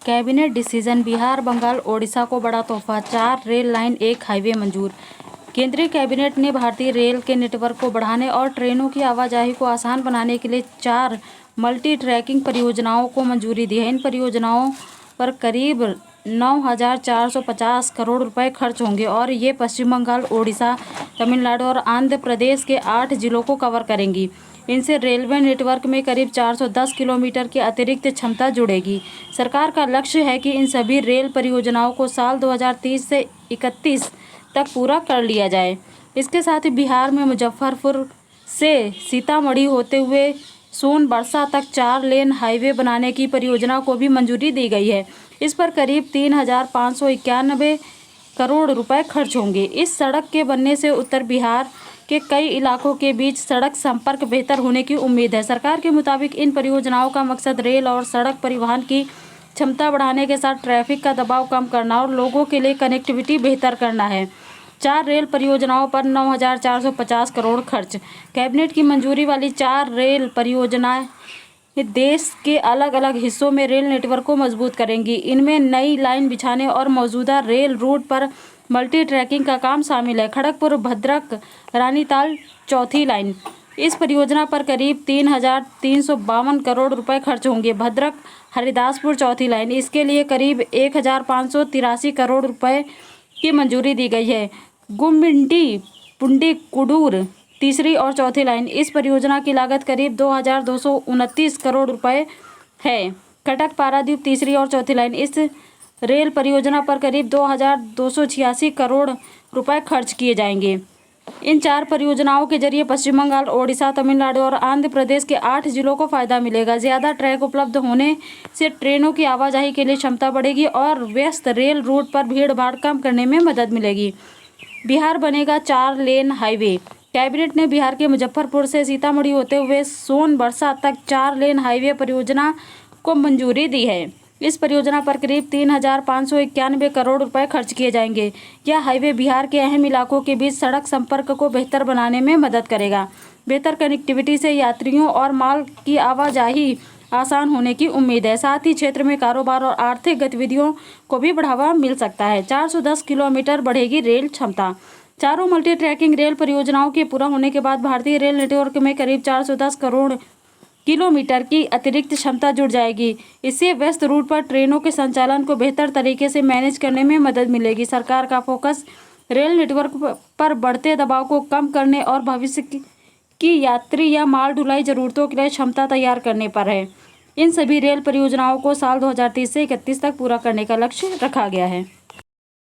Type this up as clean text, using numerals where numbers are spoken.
Cabinet decision. Bihar, Bengal, Odisha को बड़ा तोहफा। 4 रेल लाइन, 1 हाईवे मंजूर। केंद्रीय कैबिनेट ने भारतीय रेल के नेटवर्क को बढ़ाने और ट्रेनों की आवाजाही को आसान बनाने के लिए 4 मल्टी ट्रैकिंग परियोजनाओं को मंजूरी दी है। इन परियोजनाओं पर करीब 9,450 करोड़ रुपए खर्च होंगे और ये पश्चिम बंगाल, ओडिशा, तमिलनाडु और आंध्र प्रदेश के 8 जिलों को कवर करेंगी। इनसे रेलवे नेटवर्क में करीब 410 किलोमीटर की अतिरिक्त क्षमता जुड़ेगी। सरकार का लक्ष्य है कि इन सभी रेल परियोजनाओं को साल 2030 से 31 तक पूरा कर लिया जाए। इसके साथ ही बिहार में मुजफ्फरपुर से सीतामढ़ी होते हुए सोनबरसा तक 4 लेन हाईवे बनाने की परियोजना को भी मंजूरी दी गई है। इस पर करीब 3,591 करोड़ रुपए खर्च होंगे। इस सड़क के बनने से उत्तर बिहार के कई इलाकों के बीच सड़क संपर्क बेहतर होने की उम्मीद है। सरकार के मुताबिक इन परियोजनाओं का मकसद रेल और सड़क परिवहन की क्षमता बढ़ाने के साथ ट्रैफिक का दबाव कम करना और लोगों के लिए कनेक्टिविटी बेहतर करना है। 4 रेल परियोजनाओं पर 9,450 करोड़ खर्च। कैबिनेट की मंजूरी वाली 4 रेल परियोजनाएं देश के अलग अलग हिस्सों में रेल नेटवर्क को मजबूत करेंगी। इनमें नई लाइन बिछाने और मौजूदा रेल रूट पर मल्टी ट्रैकिंग का काम शामिल है। खड़गपुर भद्रक रानीताल चौथी लाइन। इस परियोजना पर करीब 3,352 करोड़ रुपए खर्च होंगे। भद्रक हरिदासपुर चौथी लाइन, इसके लिए करीब 1,583 करोड़ रुपए की मंजूरी दी गई है। गुम्मिडी पुंडी कुडूर तीसरी और चौथी लाइन, इस परियोजना की लागत करीब 2,229 करोड़ रुपए है। कटक पारादीप तीसरी और चौथी लाइन, इस रेल परियोजना पर करीब 2,286 करोड़ रुपए खर्च किए जाएंगे। इन 4 परियोजनाओं के जरिए पश्चिम बंगाल, ओडिशा, तमिलनाडु और आंध्र प्रदेश के 8 जिलों को फायदा मिलेगा। ज़्यादा ट्रैक उपलब्ध होने से ट्रेनों की आवाजाही के लिए क्षमता बढ़ेगी और व्यस्त रेल रूट पर भीड़ भाड़ कम करने में मदद मिलेगी। बिहार बनेगा 4 लेन हाईवे। कैबिनेट ने बिहार के मुजफ्फरपुर से सीतामढ़ी होते हुए सोनबरसा तक 4 लेन हाईवे परियोजना को मंजूरी दी है। इस परियोजना पर करीब 3,591 करोड़ रुपए खर्च किए जाएंगे। यह हाईवे बिहार के अहम इलाकों के बीच सड़क संपर्क को बेहतर बनाने में मदद करेगा। बेहतर कनेक्टिविटी से यात्रियों और माल की आवाजाही आसान होने की उम्मीद है। साथ ही क्षेत्र में कारोबार और आर्थिक गतिविधियों को भी बढ़ावा मिल सकता है। 410 किलोमीटर बढ़ेगी रेल क्षमता। चारों मल्टी ट्रैकिंग रेल परियोजनाओं के पूरा होने के बाद भारतीय रेल नेटवर्क में करीब 410 करोड़ किलोमीटर की अतिरिक्त क्षमता जुड़ जाएगी। इससे व्यस्त रूट पर ट्रेनों के संचालन को बेहतर तरीके से मैनेज करने में मदद मिलेगी। सरकार का फोकस रेल नेटवर्क पर बढ़ते दबाव को कम करने और भविष्य की यात्री या माल ढुलाई जरूरतों के लिए क्षमता तैयार करने पर है। इन सभी रेल परियोजनाओं को साल 2030 से 31 तक पूरा करने का लक्ष्य रखा गया है।